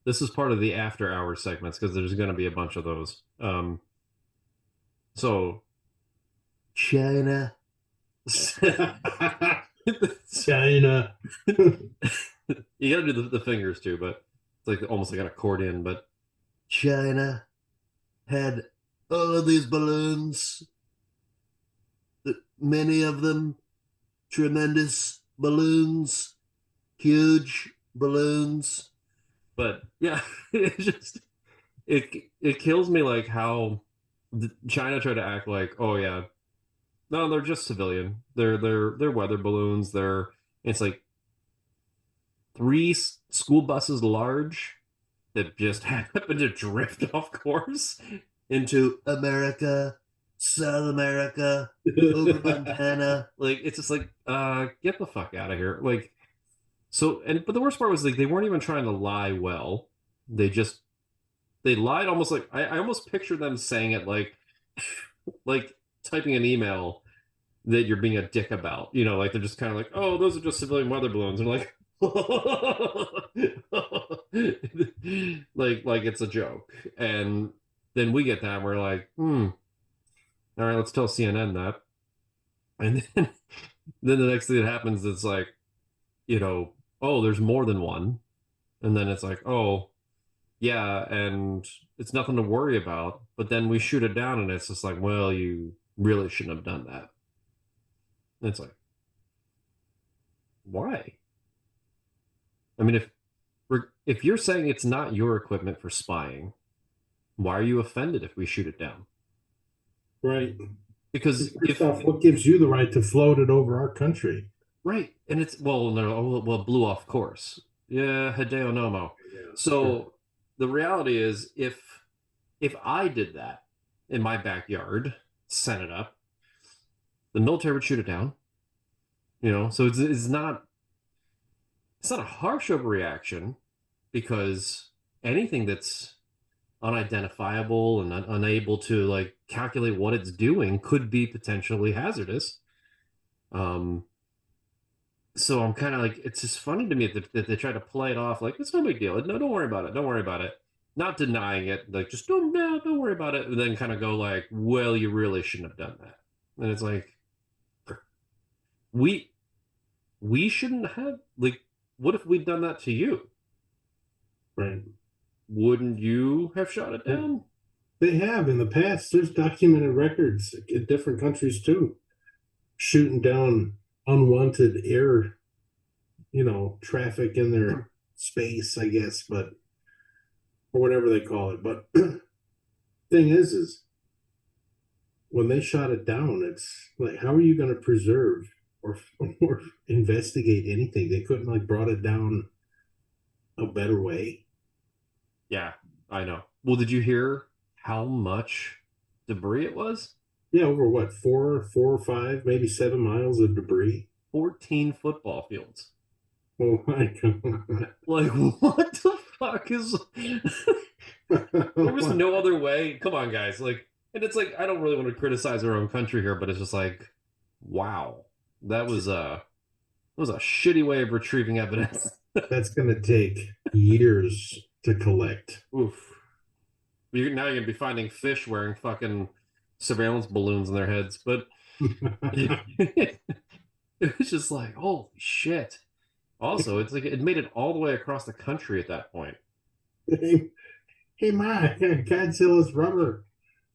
this is part of the after hour segments because there's going to be a bunch of those. So China. China. You got to do the fingers too, but it's like almost like an accordion. But China had all of these balloons, many of them tremendous balloons, huge balloons. But yeah, it just it kills me like how China tried to act like, oh yeah, no, they're just civilian. They're weather balloons. It's like three school buses large that just happen to drift off course into America, South America, over Montana. Like it's just like, get the fuck out of here. Like so, and but the worst part was like they weren't even trying to lie well. They just they lied almost like I almost picture them saying it like typing an email that you're being a dick about. You know, like they're just kind of like, oh, those are just civilian weather balloons. And like, like it's a joke. And then we get that and we're like, all right, let's tell CNN that. And then the next thing that happens is like, oh, there's more than one. And then it's like, oh, yeah, and it's nothing to worry about. But then we shoot it down and it's just like, well, you really shouldn't have done that. And it's like, why? I mean, if you're saying it's not your equipment for spying, why are you offended if we shoot it down? Right. Because First off, what gives you the right to float it over our country? right, and it's well, no, well, blew off course. Yeah, Hideo Nomo. Yeah, sure. So the reality is, if I did that in my backyard, set it up, the military would shoot it down. So it's not a harsh overreaction because anything that's unidentifiable and unable to like calculate what it's doing could be potentially hazardous. Um, so I'm kind of like, it's just funny to me that they try to play it off like it's no big deal. No, don't worry about it. Don't worry about it. Not denying it, like just don't worry about it, and then kind of go like, well, you really shouldn't have done that. And it's like we we shouldn't have like. What if we'd done that to you? Right. Wouldn't you have shot it They, down? they have in the past. There's documented records in different countries too, shooting down unwanted air, traffic in their space, I guess, but or whatever they call it. But thing is when they shot it down, it's like, how are you going to preserve or or investigate anything? They couldn't like brought it down a better way. Yeah, I know. Well, did you hear how much debris it was? Yeah, over what, four or five, maybe 7 miles of debris. 14 football fields. Oh my god. Like, what the fuck is. There was no other way. Come on, guys. Like, and it's like, I don't really want to criticize our own country here, but it's just like, wow. That was a shitty way of retrieving evidence. That's gonna take years to collect. Oof. Now you're going to be finding fish wearing fucking surveillance balloons in their heads. But it was just like, holy shit. Also, it's like it made it all the way across the country at that point. Hey, hey, Ma, Godzilla's rubber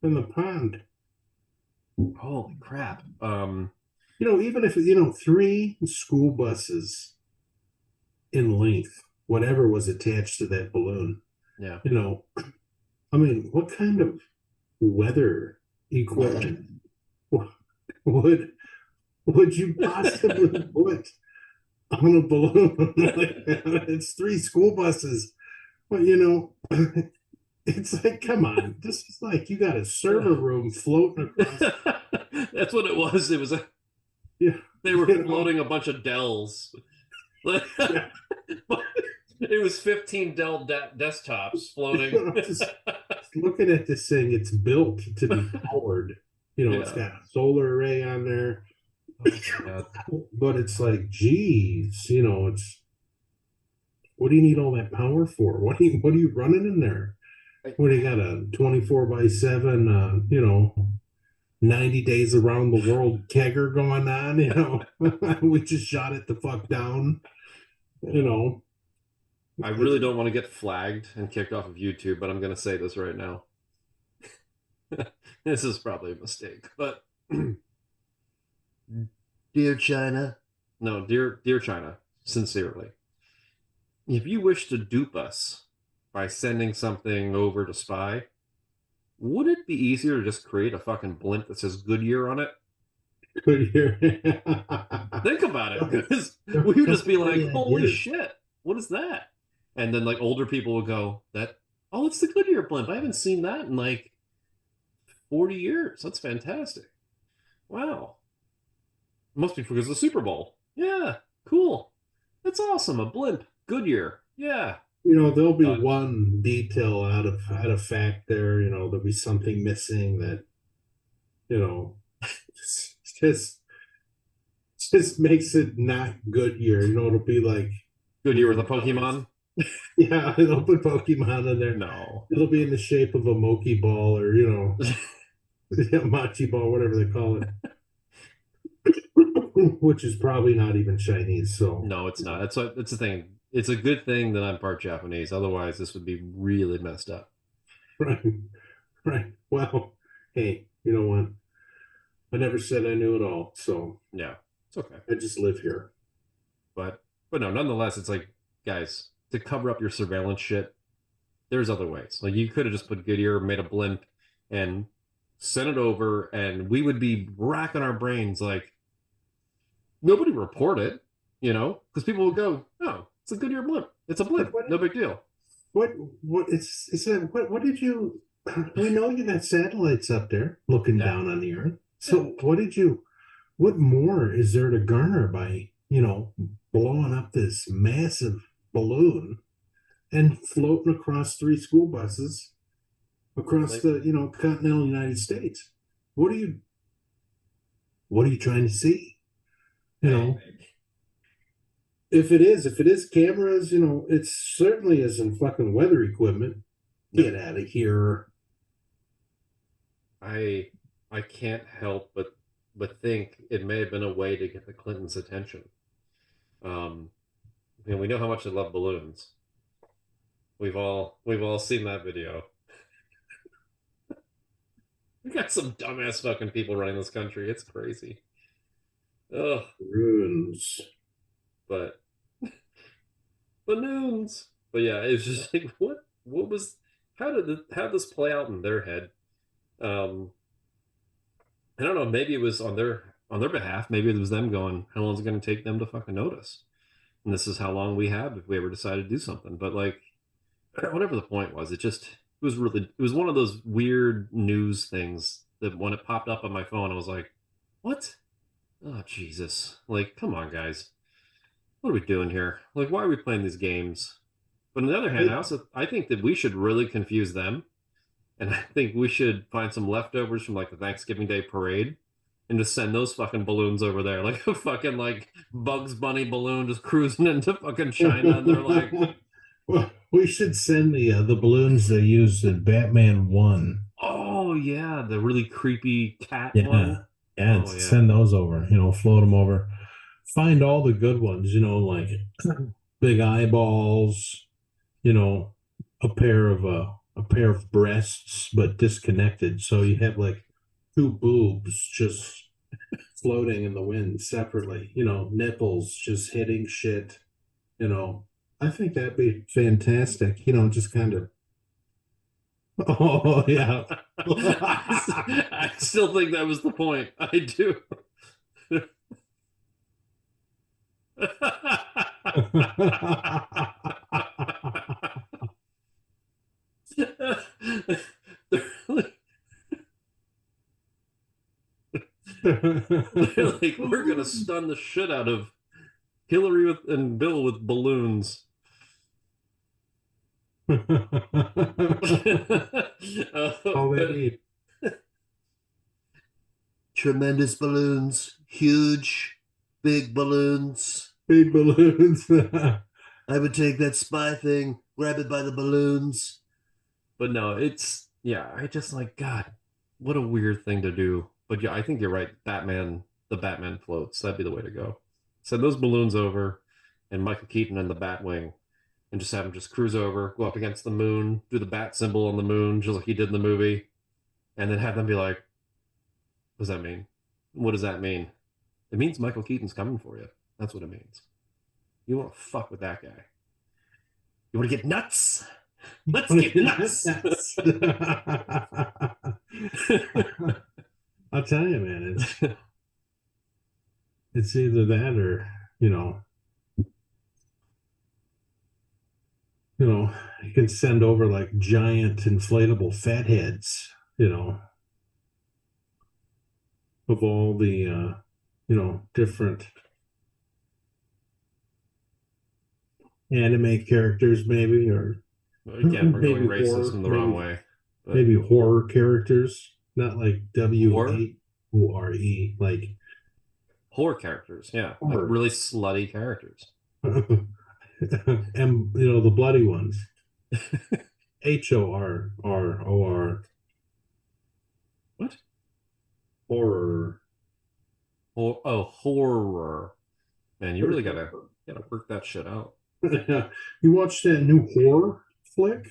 in the pond. Holy crap. Even if, three school buses in length, whatever was attached to that balloon, Yeah. I mean, what kind of weather equipment would would you possibly put on a balloon like that? It's three school buses. Well, it's like, come on. This is like you got a server room floating across. That's what it was. It was Yeah, they were floating a bunch of Dells. yeah. It was 15 Dell desktops floating. Just looking at this thing, it's built to be powered. It's Yeah. got a solar array on there, Oh my God. but it's like, geez, it's What do you need all that power for? What are you running in there? I, What do you got, a 24/7 90 days around the world kegger going on, we just shot it the fuck down, you know. I really It, don't want to get flagged and kicked off of YouTube, but I'm going to say this right now. This is probably a mistake, but dear China, no, dear China, sincerely, if you wish to dupe us by sending something over to spy, would it be easier to just create a fucking blimp that says Goodyear on it? could hear. Think about it, because we would Don't just be get like, any "Holy ideas. shit, what is that?" And then like older people would go, "That, oh, it's the Goodyear blimp. I haven't seen that in like 40 years. That's fantastic. Wow, must be because of the Super Bowl. Yeah, cool. That's awesome. A blimp, Goodyear. Yeah, There'll be done. one detail out of fact there. There'll be something missing that, you know, just just makes it not good year. It'll be like Goodyear with a weird colors. Pokemon? Yeah, it'll put Pokemon in there. No. It'll be in the shape of a Moki ball, or yeah, Machi ball, whatever they call it, which is probably not even Chinese. So, No, it's not. That's the thing. It's a good thing that I'm part Japanese. Otherwise, this would be really messed up. right, right. Well, hey, you know what? I never said I knew it all, so Yeah, it's okay. I just live here. But but no, nonetheless, it's like, guys, to cover up your surveillance shit, there's other ways. Like you could have just put Goodyear, made a blimp, and sent it over, and we would be racking our brains like nobody report it, because people would go, "Oh, it's a Goodyear blimp. It's a But blimp. No big deal." what, it's that, what did you, we know you got satellites up there looking Yeah, down on the Earth. yeah. So what more is there to garner by, blowing up this massive balloon and floating across three school buses across Like, the, continental United States? What are you, what are you trying to see? You hey, know, if it is cameras, it certainly isn't fucking weather equipment. no, Get out of here. I I can't help but think it may have been a way to get the Clintons' attention. Um, we know how much they love balloons. We've all seen that video. We got some dumbass fucking people running this country. It's crazy. Ugh, Runes. but balloons. But yeah, it's just like what was how did this play out in their head? Um, I don't know. Maybe it was on their behalf. Maybe it was them going, "How long is it going to take them to fucking notice?" And this is how long we have if we ever decide to do something. But like, whatever the point was, it was one of those weird news things that when it popped up on my phone, I was like, "What? Oh Jesus! Like, come on, guys, what are we doing here? Like, why are we playing these games?" But on the other hand, I, I think that we should really confuse them, and I think we should find some leftovers from like the Thanksgiving Day parade and just send those fucking balloons over there, like a fucking like Bugs Bunny balloon just cruising into fucking China, and they're like, well, we should send the balloons they used in Batman 1. "Oh yeah, the really creepy cat one." Yeah. Yeah, Oh yeah, send those over, float them over. Find all the good ones, like big eyeballs, you know, a pair of breasts but disconnected. So you have like two boobs just floating in the wind separately, nipples just hitting shit, you know. I think that'd be fantastic, just kind of. Oh yeah. I still think that was the point. I do. They're like, we're gonna stun the shit out of Hillary and Bill with balloons. All they But need. tremendous balloons, huge, big balloons. Big balloons. I would take that spy thing, grab it by the balloons. But no, it's yeah, I just like God, what a weird thing to do. But yeah, I think you're right. Batman, the Batman floats, that'd be the way to go. Send those balloons over and Michael Keaton in the Batwing and just have him just cruise over, go up against the moon, do the bat symbol on the moon, just like he did in the movie, and then have them be like, what does that mean? What does that mean? It means Michael Keaton's coming for you. That's what it means. You want to fuck with that guy. You want to get nuts? Let's get nuts. I'll tell you, man, it's either that or you can send over like giant inflatable fatheads, of all the different anime characters, maybe, or Again, we're going maybe racist horror, in the wrong way. But maybe horror characters, not like Horror? WAORE, like horror characters, yeah. Like horror. really slutty characters. And the bloody ones. HORROR. What? Horror. Oh, horror. Man, you really gotta work that shit out. You watched that new horror flick?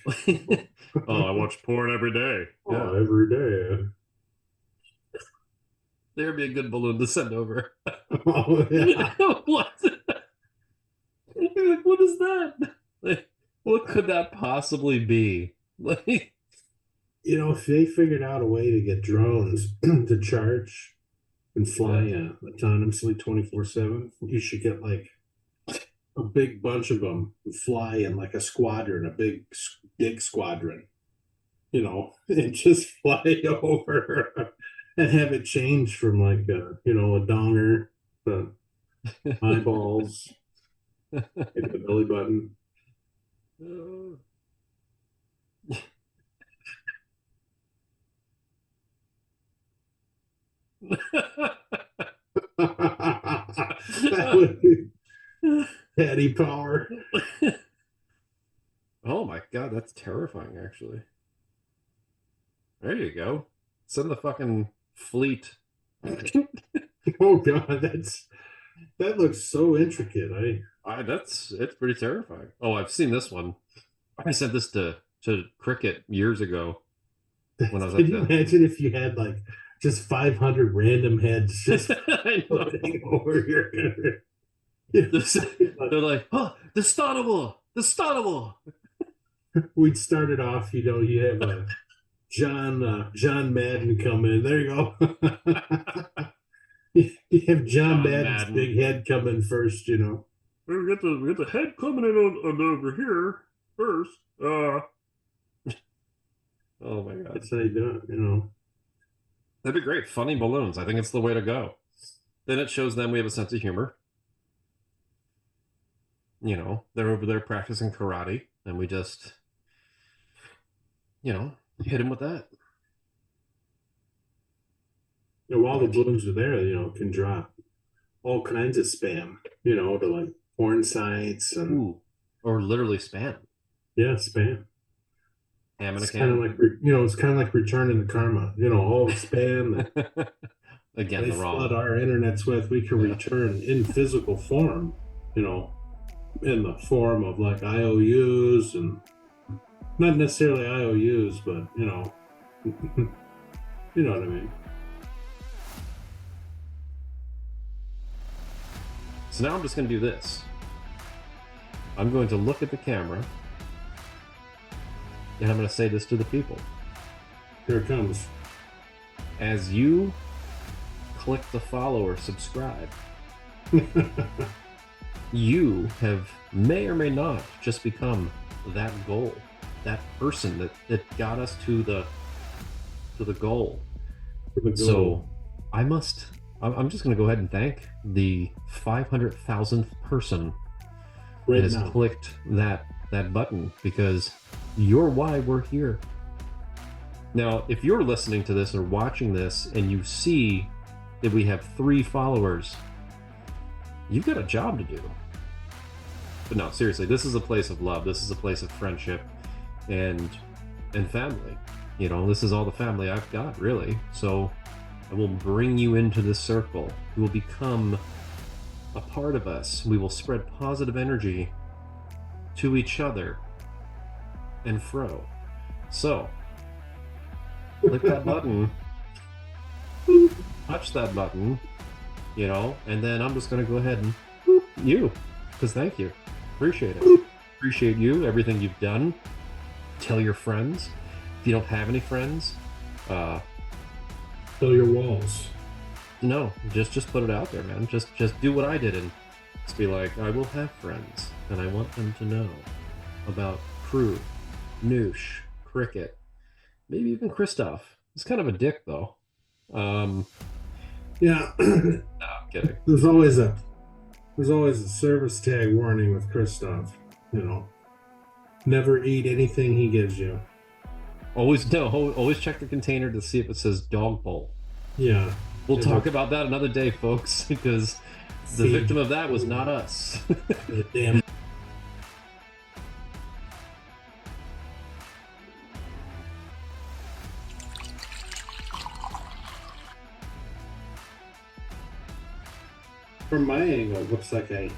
Oh, I watch porn every day. Yeah. Oh, every day. There'd be a good balloon to send over. Oh, yeah. What? Like, what is that? Like, what could that possibly be? Like, If they figured out a way to get drones to charge and fly autonomously 24/7, you should get like a big bunch of them fly in like a squadron, a big squadron, and just fly over and have it change from like a donger to eyeballs, maybe the belly button. That would be Daddy power. Oh my god, that's terrifying, actually. There you go. Send the fucking fleet. Oh god, that looks so intricate. It's pretty terrifying. Oh, I've seen this one. I sent this to Cricket years ago when I was Can you imagine if you had like just 500 random heads just floating over your They're like, oh, the stunnable. We'd start it off, you have John Madden come in. There you go. You have John Madden's big head come in first, We get the head coming in on over here first. Oh my god. That's how you do it, That'd be great. Funny balloons. I think it's the way to go. Then it shows them we have a sense of humor. They're over there practicing karate, and we just, hit them with that. While the balloons are there, can drop all kinds of spam, to like porn sites and or literally spam. Yeah, spam. Ham in a It's kind of can. like it's kind of like returning the karma. All the spam that Again, they the wrong. flood our internets with, we can return in physical form. In the form of like IOUs, and not necessarily IOUs, but you know what I mean. So now I'm just going to do this. I'm going to look at the camera, and I'm going to say this to the people. Here it comes. As you click the follow or subscribe, you may or may not just become that goal, that person that got us to the goal. So I'm just going to go ahead and thank the 500,000th person that has clicked that button, because you're why we're here. Now, if you're listening to this or watching this and you see that we have 3 followers, you've got a job to do. But no, seriously, this is a place of love. This is a place of friendship and family. You know, this is all the family I've got, really. So I will bring you into this circle. You will become a part of us. We will spread positive energy to each other and fro. So, click that button, touch that button, you know, and then I'm just going to go ahead and boop you, because thank you. Appreciate it. Appreciate you, everything you've done. Tell your friends. If you don't have any friends, Fill your walls. no, just put it out there, man. Just do what I did and just be like, I will have friends, and I want them to know about Crew, Noosh, Cricket, maybe even Kristoff. He's kind of a dick, though. Yeah. No, I'm kidding. There's always a service tag warning with Kristoff. You know, never eat anything he gives you. Always check the container to see if it says dog bowl. Yeah. We'll talk about that another day, folks, because the victim of that was not us. Damn. From my angle, it looks like I'm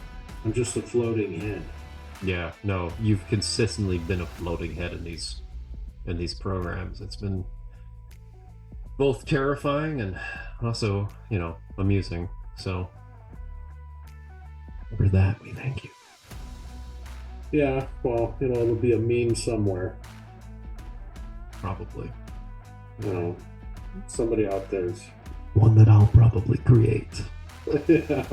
just a floating head. Yeah, no, you've consistently been a floating head in these programs. It's been both terrifying and also, you know, amusing. So for that, we thank you. Yeah, well, you know, it'll be a meme somewhere. Probably. You know, somebody out there's One that I'll probably create. Yeah.